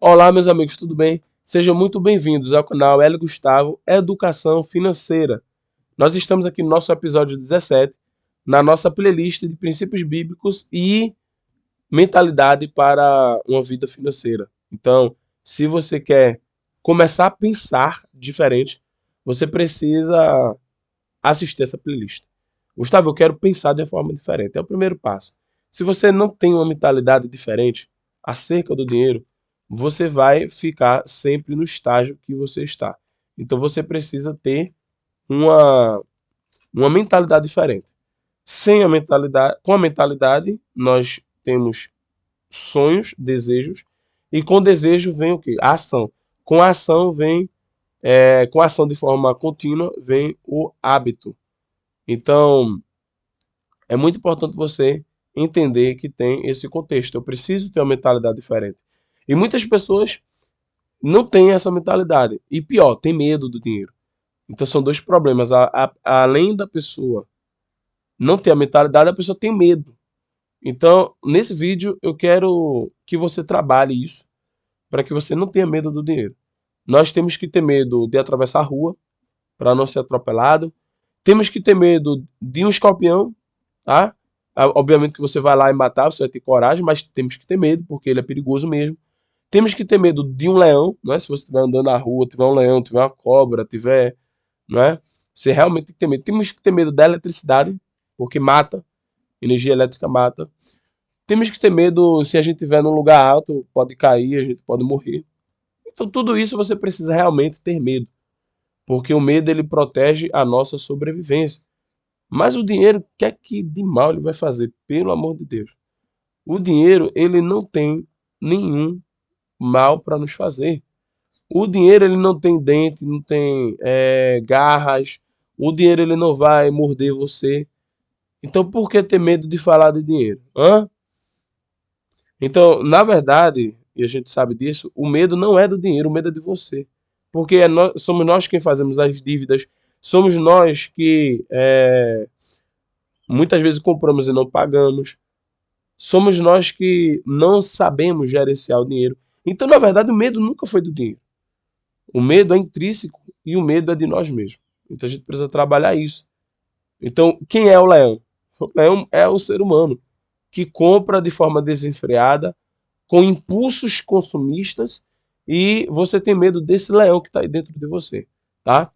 Olá, meus amigos, tudo bem? Sejam muito bem-vindos ao canal Hélio Gustavo Educação Financeira. Nós estamos aqui no nosso episódio 17, na nossa playlist de princípios bíblicos e mentalidade para uma vida financeira. Então, se você quer começar a pensar diferente, você precisa assistir essa playlist. Gustavo, eu quero pensar de forma diferente. É o primeiro passo. Se você não tem uma mentalidade diferente acerca do dinheiro, você vai ficar sempre no estágio que você está. Então você precisa ter uma, uma mentalidade diferente. Sem a mentalidade, com a mentalidade, nós temos sonhos, desejos, e com desejo vem o quê? A ação. Com a ação vem, com a ação de forma contínua, vem o hábito. Então, é muito importante você entender que tem esse contexto. Eu preciso ter uma mentalidade diferente. E muitas pessoas não têm essa mentalidade. E pior, tem medo do dinheiro. Então são dois problemas. Além da pessoa não ter a mentalidade, a pessoa tem medo. Então, nesse vídeo, eu quero que você trabalhe isso para que você não tenha medo do dinheiro. Nós temos que ter medo de atravessar a rua para não ser atropelado. Temos que ter medo de um escorpião, tá? Obviamente que você vai lá e matar, você vai ter coragem, mas temos que ter medo, porque ele é perigoso mesmo. Temos que ter medo de um leão, né? Se você estiver andando na rua, tiver um leão, tiver uma cobra, tiver, né? Você realmente tem que ter medo. Temos que ter medo da eletricidade, porque mata, energia elétrica mata. Temos que ter medo se a gente estiver num lugar alto, pode cair, a gente pode morrer. Então tudo isso você precisa realmente ter medo, porque o medo ele protege a nossa sobrevivência. Mas o dinheiro, o que é que de mal ele vai fazer? Pelo amor de Deus. O dinheiro, ele não tem nenhum mal para nos fazer. O dinheiro, ele não tem dente, não tem garras. O dinheiro, ele não vai morder você. Então, por que ter medo de falar de dinheiro? Hã? Então, na verdade, e a gente sabe disso, o medo não é do dinheiro, o medo é de você. Porque somos nós quem fazemos as dívidas, somos nós que muitas vezes compramos e não pagamos. Somos nós que não sabemos gerenciar o dinheiro. Então, na verdade, o medo nunca foi do dinheiro. O medo é intrínseco e o medo é de nós mesmos. Então, a gente precisa trabalhar isso. Então, quem é o leão? O leão é o ser humano que compra de forma desenfreada, com impulsos consumistas, e você tem medo desse leão que está aí dentro de você, tá?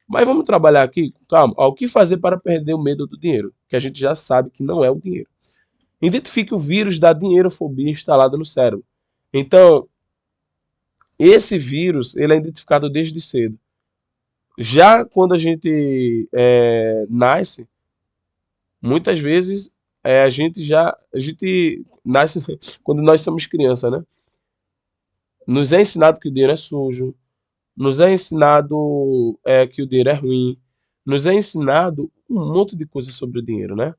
Mas vamos trabalhar aqui, calma. O que fazer para perder o medo do dinheiro? Que a gente já sabe que não é o dinheiro. Identifique o vírus da dinheirofobia instalado no cérebro. Então, esse vírus ele é identificado desde cedo. Já quando a gente nasce, muitas vezes a gente nasce quando nós somos criança, né? Nos é ensinado que o dinheiro é sujo, nos é ensinado que o dinheiro é ruim, nos é ensinado um monte de coisa sobre o dinheiro, né?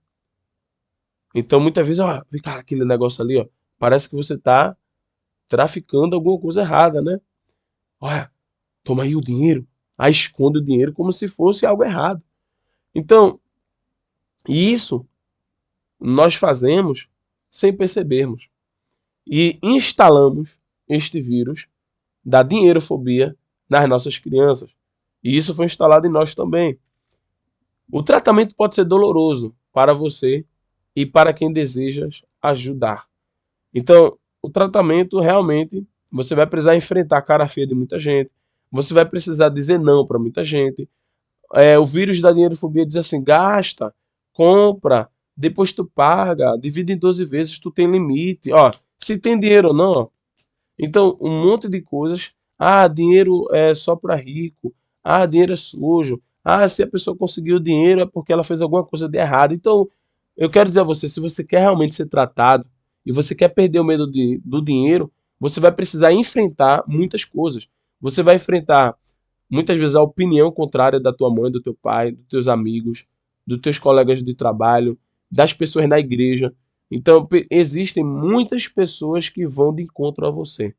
Então, muitas vezes, ó, vem cá, aquele negócio ali, ó, parece que você tá traficando alguma coisa errada, né? Olha, toma aí o dinheiro. Aí esconde o dinheiro como se fosse algo errado. Então, isso nós fazemos sem percebermos. E instalamos este vírus da dinheirofobia nas nossas crianças. E isso foi instalado em nós também. O tratamento pode ser doloroso para você e para quem deseja ajudar. Então, o tratamento realmente você vai precisar enfrentar a cara feia de muita gente. Você vai precisar dizer não para muita gente. O vírus da dinheirofobia diz assim: gasta, compra, depois tu paga, divide em 12 vezes, tu tem limite. Ó, se tem dinheiro ou não. Ó. Então, um monte de coisas. Ah, dinheiro é só para rico. Ah, dinheiro é sujo. Ah, se a pessoa conseguiu dinheiro é porque ela fez alguma coisa de errado. Então, eu quero dizer a você, se você quer realmente ser tratado e você quer perder o medo do dinheiro, você vai precisar enfrentar muitas coisas. Você vai enfrentar muitas vezes a opinião contrária da tua mãe, do teu pai, dos teus amigos, dos teus colegas de trabalho, das pessoas na igreja. Então, existem muitas pessoas que vão de encontro a você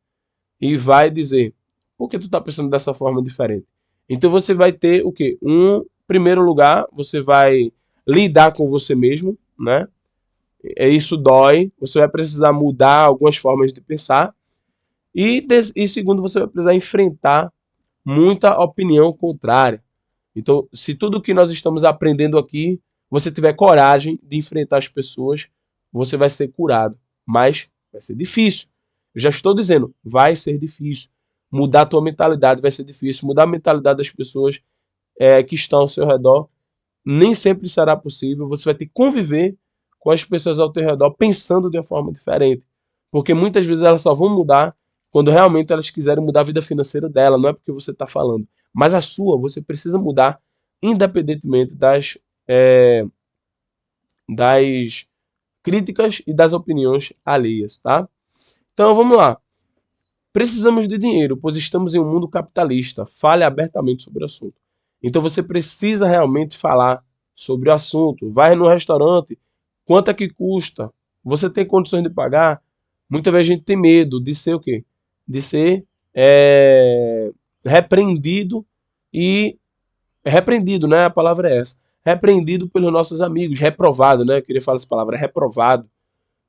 e vai dizer: por que tu tá pensando dessa forma diferente? Então você vai ter o quê? Primeiro lugar, você vai lidar com você mesmo, né? Isso dói, você vai precisar mudar algumas formas de pensar. E segundo, você vai precisar enfrentar muita opinião contrária. Então, se tudo que nós estamos aprendendo aqui, você tiver coragem de enfrentar as pessoas, você vai ser curado. Mas vai ser difícil. Eu já estou dizendo, vai ser difícil. Mudar a tua mentalidade vai ser difícil. Mudar a mentalidade das pessoas que estão ao seu redor nem sempre será possível. Você vai ter que conviver com as pessoas ao teu redor pensando de uma forma diferente. Porque muitas vezes elas só vão mudar quando realmente elas quiserem mudar a vida financeira dela. Não é porque você está falando. Mas a sua, você precisa mudar independentemente das críticas e das opiniões alheias, tá? Então vamos lá. Precisamos de dinheiro, pois estamos em um mundo capitalista. Fale abertamente sobre o assunto. Então você precisa realmente falar sobre o assunto. Vai no restaurante, quanto é que custa? Você tem condições de pagar? Muitas vezes a gente tem medo de ser o quê? De ser repreendido e... repreendido, né? A palavra é essa. Repreendido pelos nossos amigos. Reprovado, né? Eu queria falar essa palavra. Reprovado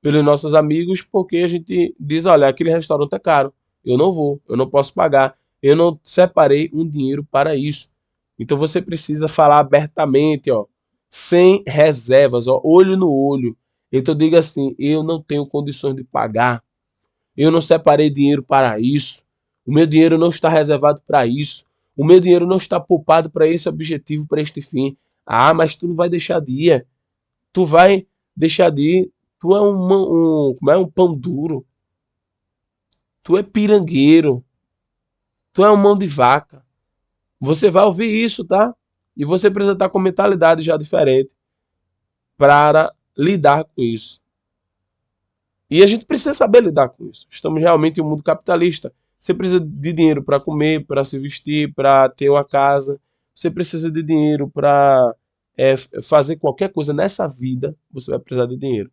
pelos nossos amigos porque a gente diz, olha, aquele restaurante é caro. Eu não vou, eu não posso pagar. Eu não separei um dinheiro para isso. Então você precisa falar abertamente, ó, sem reservas, ó, olho no olho. Então diga assim, eu não tenho condições de pagar. Eu não separei dinheiro para isso. O meu dinheiro não está reservado para isso. O meu dinheiro não está poupado para esse objetivo, para este fim. Ah, mas tu não vai deixar de ir. Tu vai deixar de ir. Tu é como é um pão duro. Tu é pirangueiro. Tu é um mão de vaca. Você vai ouvir isso, tá? E você precisa estar com mentalidade já diferente para lidar com isso. E a gente precisa saber lidar com isso. Estamos realmente em um mundo capitalista. Você precisa de dinheiro para comer, para se vestir, para ter uma casa. Você precisa de dinheiro para fazer qualquer coisa nessa vida. Você vai precisar de dinheiro.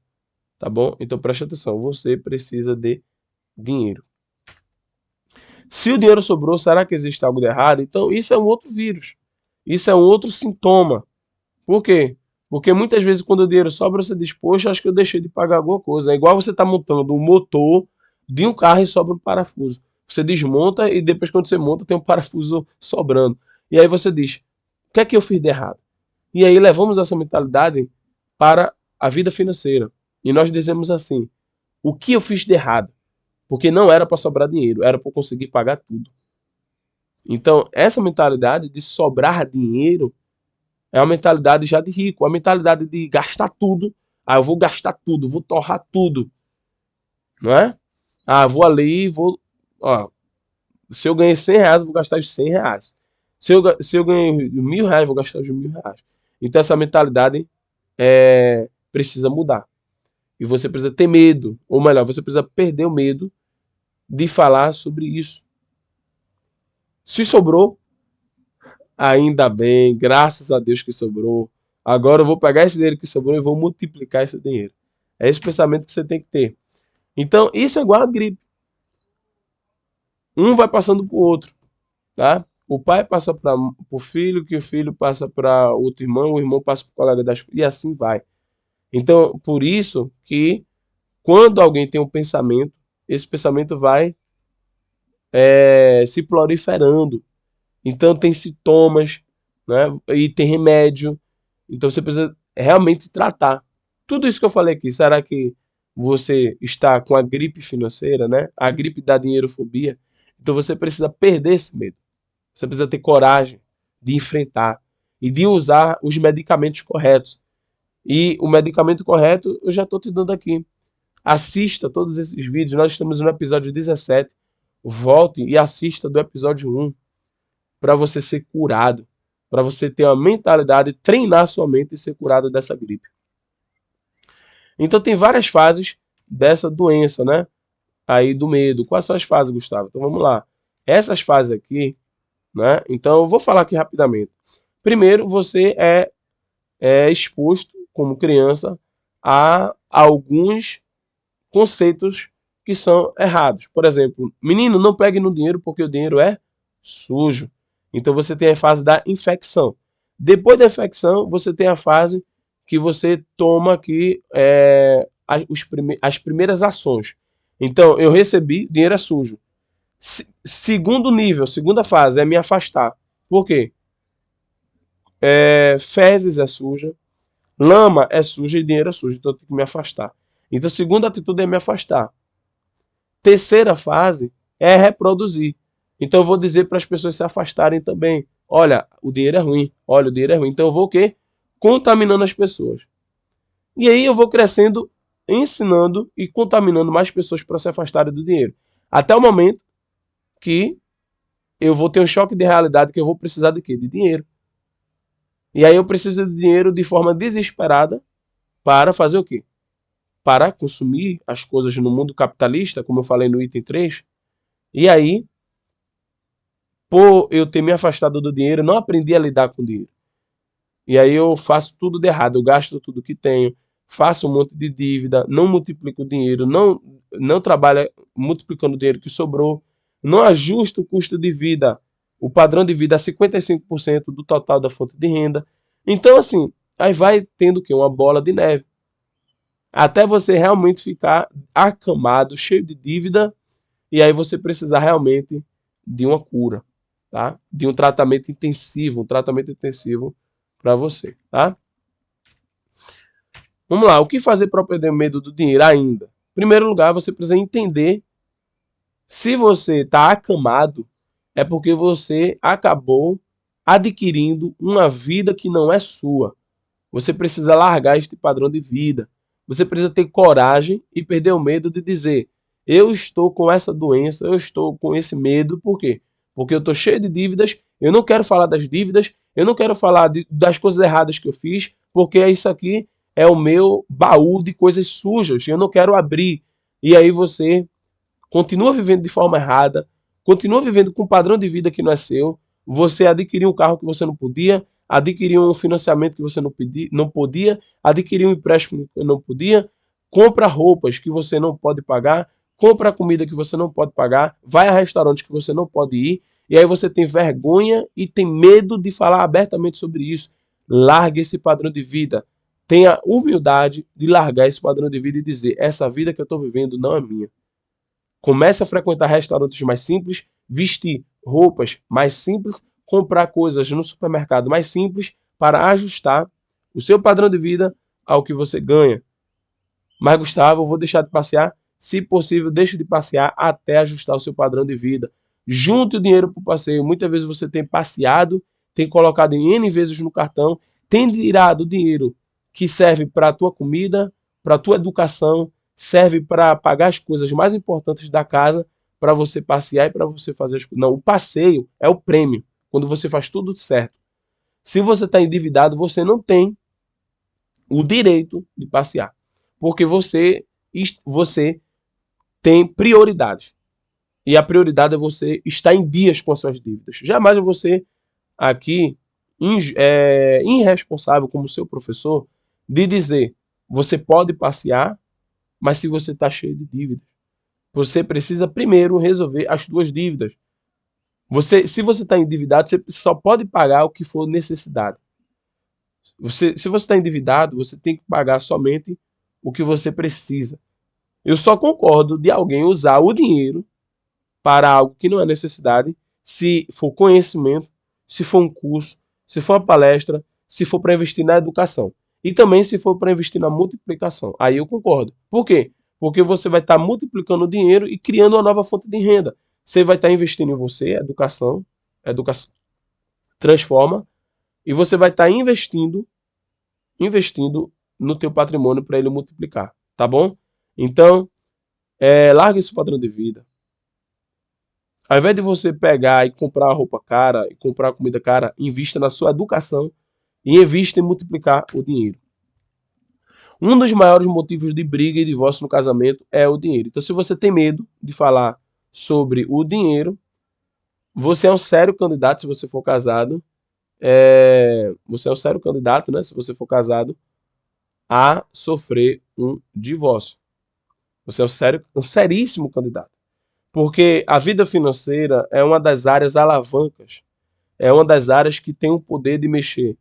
Tá bom? Então preste atenção. Você precisa de dinheiro. Se o dinheiro sobrou, será que existe algo de errado? Então isso é um outro vírus. Isso é um outro sintoma. Por quê? Porque muitas vezes quando o dinheiro sobra, você diz, poxa, acho que eu deixei de pagar alguma coisa. É igual você está montando um motor de um carro e sobra um parafuso. Você desmonta e depois quando você monta tem um parafuso sobrando. E aí você diz, o que é que eu fiz de errado? E aí levamos essa mentalidade para a vida financeira. E nós dizemos assim, o que eu fiz de errado? Porque não era para sobrar dinheiro, era para conseguir pagar tudo. Então, essa mentalidade de sobrar dinheiro é uma mentalidade já de rico, a mentalidade de gastar tudo. Ah, eu vou gastar tudo, vou torrar tudo. Não é? Ah, vou ali e vou... Ó, se eu ganhei 100 reais, eu vou gastar os 100 reais. Se eu ganhei 1.000 reais, eu vou gastar os 1.000 reais. Então essa mentalidade precisa mudar. E você precisa ter medo. Ou melhor, você precisa perder o medo de falar sobre isso. Se sobrou, ainda bem, graças a Deus que sobrou. Agora eu vou pegar esse dinheiro que sobrou e vou multiplicar esse dinheiro. É esse pensamento que você tem que ter. Então, isso é igual a gripe. Um vai passando para o outro, tá? O pai passa para o filho, que o filho passa para outro irmão, o irmão passa para o colega da escola, e assim vai. Então, por isso que quando alguém tem um pensamento, esse pensamento vai se proliferando. Então, tem sintomas, né? E tem remédio. Então, você precisa realmente tratar. Tudo isso que eu falei aqui, será que você está com a gripe financeira, né? A gripe da dinheirofobia? Então, você precisa perder esse medo. Você precisa ter coragem de enfrentar e de usar os medicamentos corretos. E o medicamento correto eu já estou te dando aqui. Assista todos esses vídeos. Nós estamos no episódio 17. Volte e assista do episódio 1 para você ser curado. Para você ter uma mentalidade, treinar sua mente e ser curado dessa gripe. Então tem várias fases dessa doença, né? Aí do medo. Quais são as fases, Gustavo? Então vamos lá. Essas fases aqui, né? Então eu vou falar aqui rapidamente. Primeiro, você é exposto, como criança, a alguns conceitos que são errados. Por exemplo, menino, não pegue no dinheiro porque o dinheiro é sujo. Então você tem a fase da infecção. Depois da infecção, você tem a fase que você toma aqui as primeiras ações. Então, eu recebi, dinheiro é sujo. Segundo nível, segunda fase é me afastar. Por quê? Fezes é suja, lama é suja e dinheiro é sujo, então eu tenho que me afastar. Então, a segunda atitude é me afastar. Terceira fase é reproduzir. Então, eu vou dizer para as pessoas se afastarem também. Olha, o dinheiro é ruim. Olha, o dinheiro é ruim. Então, eu vou o quê? Contaminando as pessoas. E aí eu vou crescendo, ensinando e contaminando mais pessoas para se afastarem do dinheiro. Até o momento que eu vou ter um choque de realidade que eu vou precisar de quê? De dinheiro. E aí eu preciso de dinheiro de forma desesperada para fazer o quê? Para consumir as coisas no mundo capitalista, como eu falei no item 3. E aí, por eu ter me afastado do dinheiro, não aprendi a lidar com o dinheiro. E aí eu faço tudo de errado, eu gasto tudo que tenho, faço um monte de dívida, não multiplico o dinheiro, não trabalho multiplicando o dinheiro que sobrou, não ajusto o custo de vida, o padrão de vida a 55% do total da fonte de renda. Então, assim, aí vai tendo o quê? Uma bola de neve. Até você realmente ficar acamado, cheio de dívida, e aí você precisar realmente de uma cura, tá? De um tratamento intensivo para você, tá? Vamos lá, o que fazer para perder medo do dinheiro ainda? Em primeiro lugar, você precisa entender se você está acamado, é porque você acabou adquirindo uma vida que não é sua. Você precisa largar este padrão de vida. Você precisa ter coragem e perder o medo de dizer: eu estou com essa doença, eu estou com esse medo. Por quê? Porque eu estou cheio de dívidas, eu não quero falar das dívidas, eu não quero falar das coisas erradas que eu fiz, porque isso aqui é o meu baú de coisas sujas, eu não quero abrir. E aí você continua vivendo de forma errada, continua vivendo com um padrão de vida que não é seu, você adquiriu um carro que você não podia, adquiriu um financiamento que você não podia, adquiriu um empréstimo que não podia, compra roupas que você não pode pagar, compra comida que você não pode pagar, vai a restaurantes que você não pode ir, e aí você tem vergonha e tem medo de falar abertamente sobre isso. Largue esse padrão de vida. Tenha humildade de largar esse padrão de vida e dizer: essa vida que eu estou vivendo não é minha. Comece a frequentar restaurantes mais simples, vestir roupas mais simples, comprar coisas no supermercado mais simples para ajustar o seu padrão de vida ao que você ganha. Mas, Gustavo, eu vou deixar de passear? Se possível, deixe de passear até ajustar o seu padrão de vida. Junte o dinheiro para o passeio. Muitas vezes você tem passeado, tem colocado em N vezes no cartão, tem tirado o dinheiro que serve para a tua comida, para a tua educação, serve para pagar as coisas mais importantes da casa, para você passear e para você fazer as coisas. Não, o passeio é o prêmio, quando você faz tudo certo. Se você está endividado, você não tem o direito de passear, porque você tem prioridade. E a prioridade é você estar em dias com as suas dívidas. Jamais você aqui irresponsável como seu professor de dizer: você pode passear, mas se você está cheio de dívidas, você precisa primeiro resolver as suas dívidas. Se você está endividado, você só pode pagar o que for necessidade. Se você está endividado, você tem que pagar somente o que você precisa. Eu só concordo de alguém usar o dinheiro para algo que não é necessidade, se for conhecimento, se for um curso, se for uma palestra, se for para investir na educação. E também se for para investir na multiplicação. Aí eu concordo. Por quê? Porque você vai estar multiplicando o dinheiro e criando uma nova fonte de renda. Você vai estar investindo em você, educação transforma, e você vai estar investindo no teu patrimônio para ele multiplicar, tá bom? Então, larga esse padrão de vida. Ao invés de você pegar e comprar uma roupa cara e comprar comida cara, invista na sua educação e invista em multiplicar o dinheiro. Um dos maiores motivos de briga e divórcio no casamento é o dinheiro. Então, se você tem medo de falar sobre o dinheiro, você é um sério candidato se você for casado. Você é um sério candidato, né? Se você for casado, a sofrer um divórcio. Você é um seríssimo candidato. Porque a vida financeira é uma das áreas alavancas. É uma das áreas que tem o poder de mexer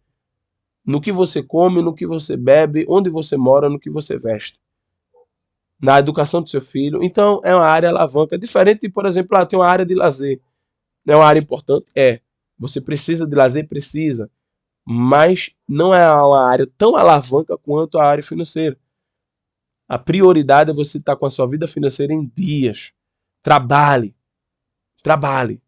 no que você come, no que você bebe, onde você mora, no que você veste. na educação do seu filho. Então, é uma área alavanca. Diferente, por exemplo, tem uma área de lazer. É uma área importante? É. Você precisa de lazer? Precisa. Mas não é uma área tão alavanca quanto a área financeira. A prioridade é você estar com a sua vida financeira em dias. Trabalhe. Trabalhe.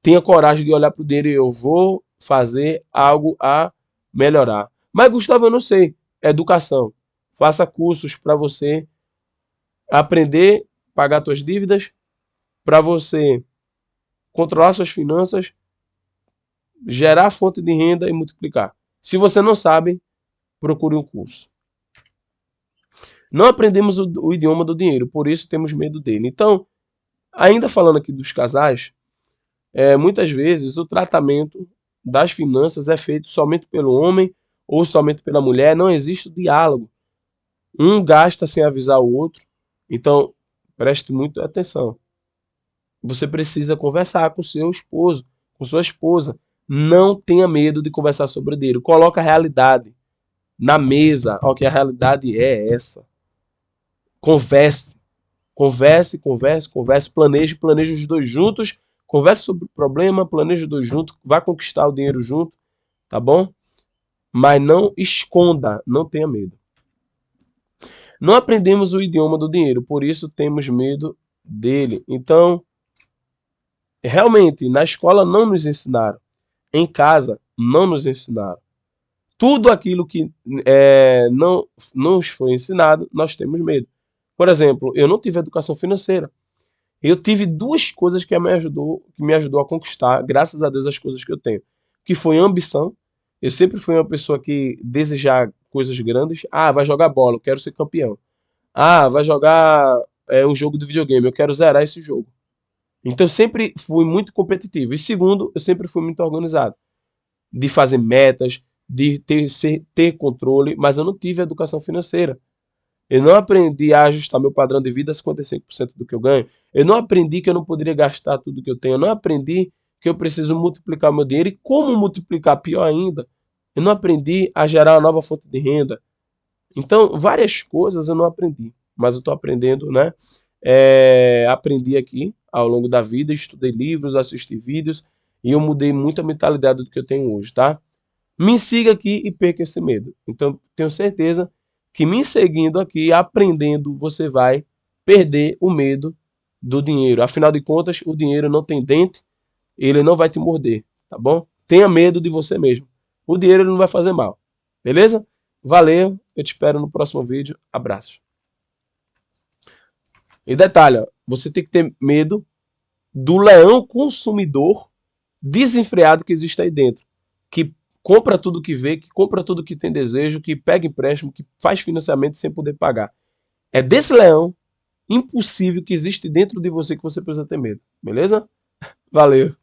Tenha coragem de olhar para o dinheiro e eu vou fazer algo a melhorar. Mas, Gustavo, eu não sei. Educação. Faça cursos para você aprender a pagar suas dívidas, para você controlar suas finanças, gerar fonte de renda e multiplicar. Se você não sabe, procure um curso. Não aprendemos o idioma do dinheiro, por isso temos medo dele. Então, ainda falando aqui dos casais, muitas vezes o tratamento das finanças é feito somente pelo homem ou somente pela mulher, não existe diálogo. Um gasta sem avisar o outro, então preste muita atenção. Você precisa conversar com seu esposo, com sua esposa. Não tenha medo de conversar sobre o dinheiro. Coloque a realidade na mesa. Ó, que a realidade é essa. Converse. Converse, converse, converse. Planeje os dois juntos. Converse sobre o problema, planeje os dois juntos. Vá conquistar o dinheiro junto, tá bom? Mas não esconda, não tenha medo. Não aprendemos o idioma do dinheiro, por isso temos medo dele. Então, realmente, na escola não nos ensinaram. Em casa não nos ensinaram. Tudo aquilo que não nos foi ensinado, nós temos medo. Por exemplo, eu não tive educação financeira. Eu tive duas coisas que me ajudou a conquistar, graças a Deus, as coisas que eu tenho. Que foi ambição. Eu sempre fui uma pessoa que desejar coisas grandes. Ah, vai jogar bola, eu quero ser campeão. Ah, vai jogar um jogo de videogame, eu quero zerar esse jogo. Então eu sempre fui muito competitivo. E segundo, eu sempre fui muito organizado. De fazer metas, de ter controle, mas eu não tive educação financeira. Eu não aprendi a ajustar meu padrão de vida a 55% do que eu ganho. Eu não aprendi que eu não poderia gastar tudo que eu tenho. Eu não aprendi que eu preciso multiplicar o meu dinheiro. E como multiplicar, pior ainda, eu não aprendi a gerar uma nova fonte de renda. Então, várias coisas eu não aprendi. Mas eu estou aprendendo, né? Aprendi aqui ao longo da vida, estudei livros, assisti vídeos e eu mudei muito a mentalidade do que eu tenho hoje, tá? Me siga aqui e perca esse medo. Então, tenho certeza que me seguindo aqui, aprendendo, você vai perder o medo do dinheiro. Afinal de contas, o dinheiro não tem dente, ele não vai te morder, tá bom? Tenha medo de você mesmo. O dinheiro ele não vai fazer mal, beleza? Valeu, eu te espero no próximo vídeo. Abraços. E detalhe, ó, você tem que ter medo do leão consumidor desenfreado que existe aí dentro, que compra tudo que vê, que compra tudo que tem desejo, que pega empréstimo, que faz financiamento sem poder pagar. É desse leão impossível que existe dentro de você que você precisa ter medo, beleza? Valeu!